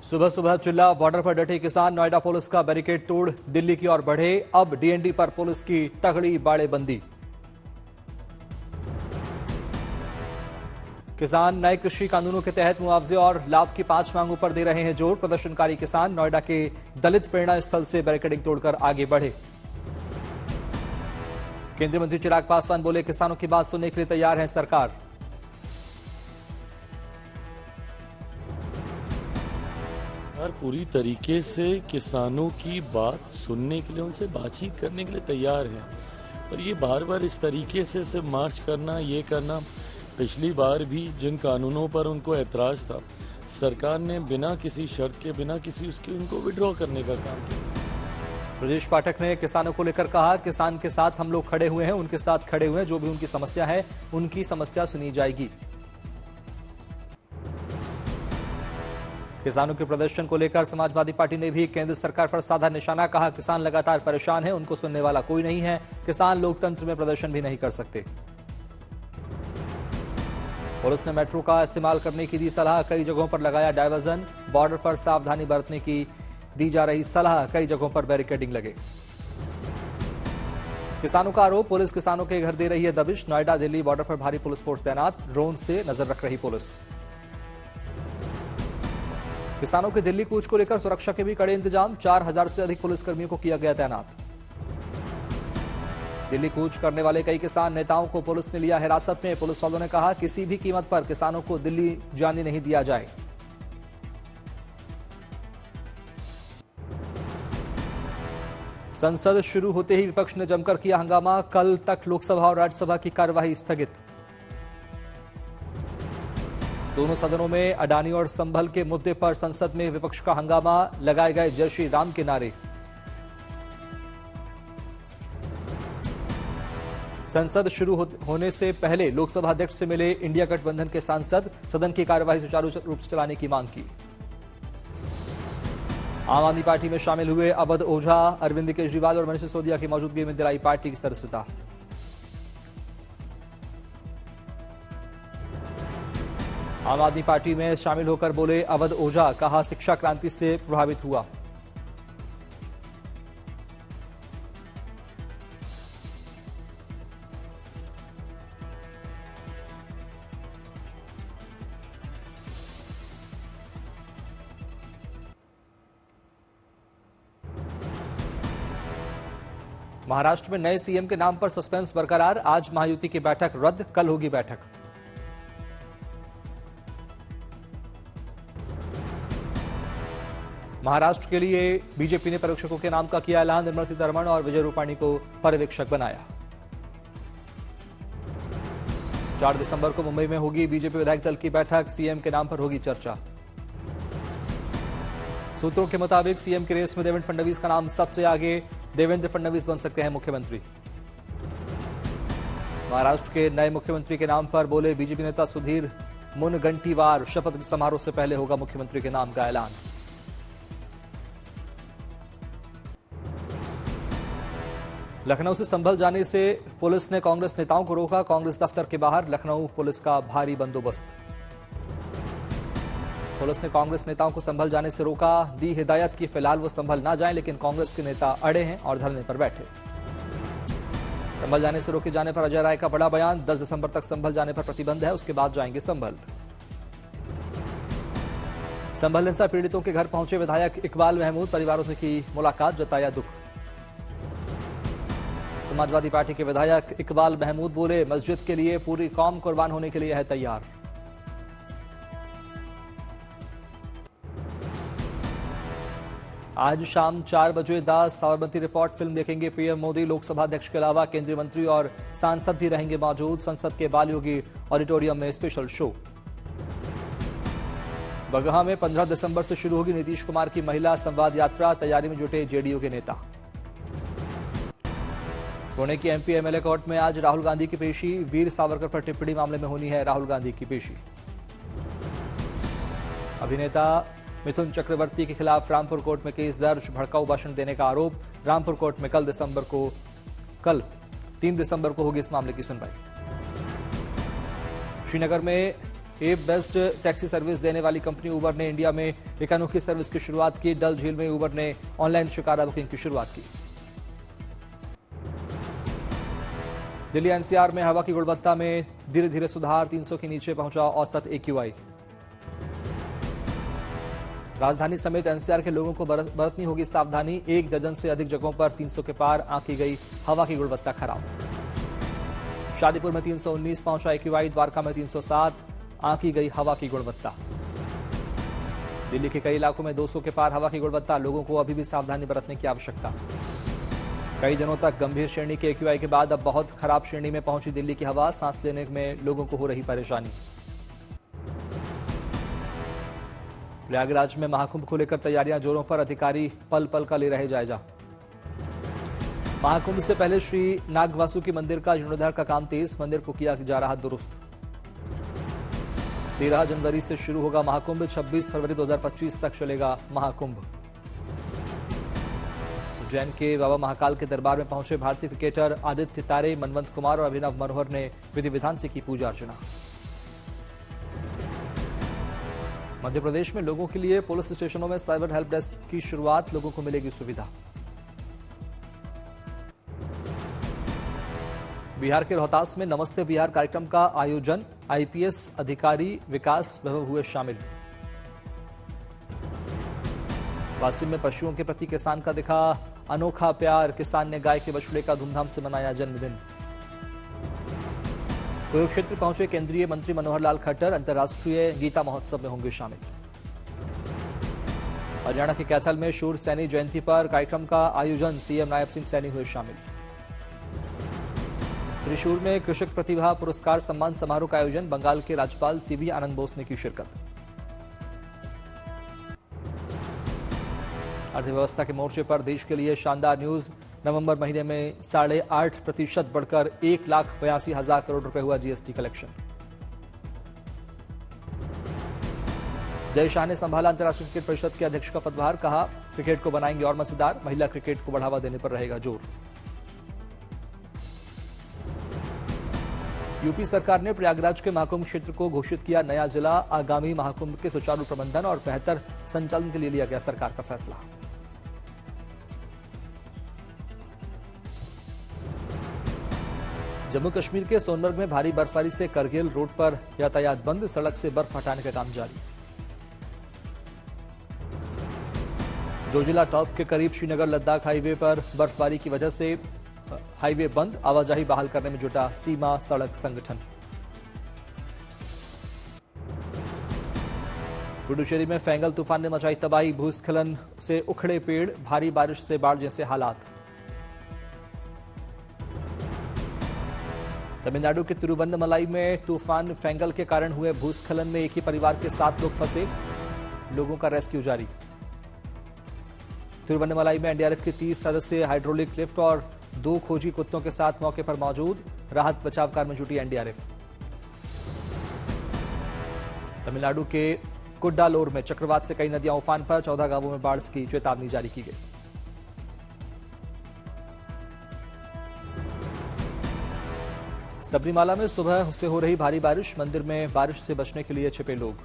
सुबह सुबह चिल्ला बॉर्डर पर डटे किसान, नोएडा पुलिस का बैरिकेड तोड़ दिल्ली की ओर बढ़े। अब डीएनडी पर पुलिस की तगड़ी बाड़ेबंदी। किसान नए कृषि कानूनों के तहत मुआवजे और लाभ की 5 मांगों पर दे रहे हैं जोर। प्रदर्शनकारी किसान नोएडा के दलित प्रेरणा स्थल से बैरिकेडिंग तोड़कर आगे बढ़े। केंद्रीय मंत्री चिराग पासवान बोले, किसानों की बात सुनने के लिए तैयार है सरकार। पूरी तरीके से किसानों की बात सुनने के लिए, उनसे बातचीत करने के लिए तैयार है। पर ये बार बार इस तरीके से सिर्फ मार्च करना, ये करना, पिछली बार भी जिन कानूनों पर उनको ऐतराज था, सरकार ने बिना किसी शर्त के, बिना किसी उसके उनको विड्रॉ करने का काम किया। ब्रजेश पाठक ने किसानों को लेकर कहा, किसान के साथ हम लोग खड़े हुए हैं, उनके साथ खड़े हुए हैं, जो भी उनकी समस्या है उनकी समस्या सुनी जाएगी। किसानों के प्रदर्शन को लेकर समाजवादी पार्टी ने भी केंद्र सरकार पर साधा निशाना। कहा, किसान लगातार परेशान है, उनको सुनने वाला कोई नहीं है। किसान लोकतंत्र में प्रदर्शन भी नहीं कर सकते। पुलिस ने मेट्रो का इस्तेमाल करने की दी सलाह, कई जगहों पर लगाया डायवर्जन। बॉर्डर पर सावधानी बरतने की दी जा रही सलाह, कई जगहों पर बैरिकेडिंग लगे। किसानों का आरोप, पुलिस किसानों के घर दे रही है दबिश। नोएडा दिल्ली बॉर्डर पर भारी पुलिस फोर्स तैनात, ड्रोन से नजर रख रही पुलिस। किसानों के दिल्ली कूच को लेकर सुरक्षा के भी कड़े इंतजाम, 4000 से अधिक पुलिसकर्मियों को किया गया तैनात। दिल्ली कूच करने वाले कई किसान नेताओं को पुलिस ने लिया हिरासत में। पुलिस वालों ने कहा, किसी भी कीमत पर किसानों को दिल्ली जाने नहीं दिया जाए। संसद शुरू होते ही विपक्ष ने जमकर किया हंगामा। कल तक लोकसभा और राज्यसभा की कार्यवाही स्थगित। दोनों सदनों में अडानी और संभल के मुद्दे पर संसद में विपक्ष का हंगामा, लगाए गए जय श्री राम के नारे। संसद शुरू होने से पहले लोकसभा अध्यक्ष से मिले इंडिया गठबंधन के सांसद, सदन की कार्यवाही सुचारू रूप से चलाने की मांग की। आम आदमी पार्टी में शामिल हुए अवध ओझा, अरविंद केजरीवाल और मनीष सिसोदिया की मौजूदगी में दिलाई पार्टी की सदस्यता। आम आदमी पार्टी में शामिल होकर बोले अवध ओझा, कहा शिक्षा क्रांति से प्रभावित हुआ। महाराष्ट्र में नए सीएम के नाम पर सस्पेंस बरकरार, आज महायुति की बैठक रद्द, कल होगी बैठक। महाराष्ट्र के लिए बीजेपी ने पर्यवेक्षकों के नाम का किया ऐलान, निर्मला सीतारमण और विजय रूपाणी को पर्यवेक्षक बनाया। 4 दिसंबर को मुंबई में होगी बीजेपी विधायक दल की बैठक, सीएम के नाम पर होगी चर्चा। सूत्रों के मुताबिक सीएम की रेस में देवेंद्र फडणवीस का नाम सबसे आगे, देवेंद्र फडणवीस बन सकते हैं मुख्यमंत्री। महाराष्ट्र के नए मुख्यमंत्री के नाम पर बोले बीजेपी नेता सुधीर मुनगंटीवार, शपथ समारोह से पहले होगा मुख्यमंत्री के नाम का ऐलान। लखनऊ से संभल जाने से पुलिस ने कांग्रेस नेताओं को रोका, कांग्रेस दफ्तर के बाहर लखनऊ पुलिस का भारी बंदोबस्त। पुलिस ने कांग्रेस नेताओं को संभल जाने से रोका, दी हिदायत की फिलहाल वो संभल ना जाएं, लेकिन कांग्रेस के नेता अड़े हैं और धरने पर बैठे। संभल जाने से रोके जाने पर अजय राय का बड़ा बयान, 10 दिसंबर तक संभल जाने पर प्रतिबंध है, उसके बाद जाएंगे संभल। संभल हिंसा पीड़ितों के घर पहुंचे विधायक इकबाल महमूद, परिवारों से की मुलाकात, जताया दुख। समाजवादी पार्टी के विधायक इकबाल महमूद बोले, मस्जिद के लिए पूरी कौम कुर्बान होने के लिए है तैयार। आज शाम 4 बजे द साबरमती रिपोर्ट फिल्म देखेंगे पीएम मोदी। लोकसभा अध्यक्ष के अलावा केंद्रीय मंत्री और सांसद भी रहेंगे मौजूद। संसद के बालयोगी ऑडिटोरियम में स्पेशल शो। बगहा में 15 दिसंबर से शुरू होगी नीतीश कुमार की महिला संवाद यात्रा, तैयारी में जुटे जेडीयू के नेता। पुणे की एमपी एमएलए कोर्ट में आज राहुल गांधी की पेशी, वीर सावरकर पर टिप्पणी मामले में होनी है राहुल गांधी की पेशी। अभिनेता मिथुन चक्रवर्ती के खिलाफ रामपुर कोर्ट में केस दर्ज, भड़काऊ भाषण देने का आरोप। रामपुर कोर्ट में कल 3 दिसंबर को होगी इस मामले की सुनवाई। श्रीनगर में एप बेस्ड टैक्सी सर्विस देने वाली कंपनी उबर ने इंडिया में एक अनोखी सर्विस की शुरुआत की। डल झील में उबर ने ऑनलाइन शिकारा बुकिंग की शुरुआत की। दिल्ली एनसीआर में हवा की गुणवत्ता में धीरे धीरे सुधार, 300 के नीचे पहुंचा औसत AQI। राजधानी समेत एनसीआर के लोगों को बरतनी होगी सावधानी। 1 दर्जन से अधिक जगहों पर 300 के पार आंकी गई हवा की गुणवत्ता खराब। शादीपुर में 319 पहुंचा AQI, द्वारका में 307 आंकी गई हवा की गुणवत्ता। दिल्ली के कई इलाकों में 200 के पार हवा की गुणवत्ता, लोगों को अभी भी सावधानी बरतने की आवश्यकता। कई दिनों तक गंभीर श्रेणी के AQI के बाद अब बहुत खराब श्रेणी में पहुंची दिल्ली की हवा, सांस लेने में लोगों को हो रही परेशानी। प्रयागराज में महाकुंभ को लेकर तैयारियां जोरों पर, अधिकारी पल पल का ले रहे जायजा। महाकुंभ से पहले श्री नागवासुकी मंदिर का जीर्णोद्धार का काम तेज, मंदिर को किया जा रहा दुरुस्त। 13 जनवरी से शुरू होगा महाकुंभ, 26 फरवरी 2025 तक चलेगा महाकुंभ। उज्जैन के बाबा महाकाल के दरबार में पहुंचे भारतीय क्रिकेटर आदित्य तारे, मनवंत कुमार और अभिनव मनोहर ने विधि विधान से की पूजा अर्चना। मध्य प्रदेश में लोगों के लिए पुलिस स्टेशनों में साइबर हेल्प डेस्क की शुरुआत, लोगों को मिलेगी सुविधा। बिहार के रोहतास में नमस्ते बिहार कार्यक्रम का आयोजन, आईपीएस अधिकारी विकास वैभव हुए शामिल। वासिम में पशुओं के प्रति किसान का दिखा अनोखा प्यार, किसान ने गाय के बछड़े का धूमधाम से मनाया जन्मदिन। कुरुक्षेत्र पहुंचे केंद्रीय मंत्री मनोहर लाल खट्टर, अंतर्राष्ट्रीय गीता महोत्सव में होंगे शामिल। हरियाणा के कैथल में शूर सैनी जयंती पर कार्यक्रम का आयोजन, सीएम नायब सिंह सैनी हुए शामिल। त्रिशूर में कृषक प्रतिभा पुरस्कार सम्मान समारोह का आयोजन, बंगाल के राज्यपाल सीवी आनंद बोस ने की शिरकत। अर्थव्यवस्था के मोर्चे पर देश के लिए शानदार न्यूज, नवंबर महीने में 8.5% बढ़कर 1,82,000 करोड़ रुपए हुआ जीएसटी कलेक्शन। जय शाह ने संभाला अंतर्राष्ट्रीय क्रिकेट परिषद के अध्यक्ष का पदभार, कहा क्रिकेट को बनाएंगे और मजेदार, महिला क्रिकेट को बढ़ावा देने पर रहेगा जोर। यूपी सरकार ने प्रयागराज के महाकुंभ क्षेत्र को घोषित किया नया जिला, आगामी महाकुंभ के सुचारू प्रबंधन और बेहतर संचालन के लिए लिया गया सरकार का फैसला। जम्मू कश्मीर के सोनमर्ग में भारी बर्फबारी से करगिल रोड पर यातायात बंद, सड़क से बर्फ हटाने का काम जारी। जोजिला टॉप के करीब श्रीनगर लद्दाख हाईवे पर बर्फबारी की वजह से हाईवे बंद, आवाजाही बहाल करने में जुटा सीमा सड़क संगठन। पुडुचेरी में फेंगल तूफान ने मचाई तबाही, भूस्खलन से उखड़े पेड़, भारी बारिश से बाढ़ जैसे हालात। तमिलनाडु के तिरुवन्नमलाई में तूफान फेंगल के कारण हुए भूस्खलन में एक ही परिवार के 7 लोग फंसे, लोगों का रेस्क्यू जारी। तिरुवन्नमलाई में एनडीआरएफ के 30 सदस्य हाइड्रोलिक लिफ्ट और 2 खोजी कुत्तों के साथ मौके पर मौजूद, राहत बचाव कार्य में जुटी एनडीआरएफ। तमिलनाडु के कुड्डालोर में चक्रवात से कई नदियां उफान पर, 14 गांवों में बाढ़ की चेतावनी जारी की गई। सबरीमाला में सुबह से हो रही भारी बारिश, मंदिर में बारिश से बचने के लिए छिपे लोग।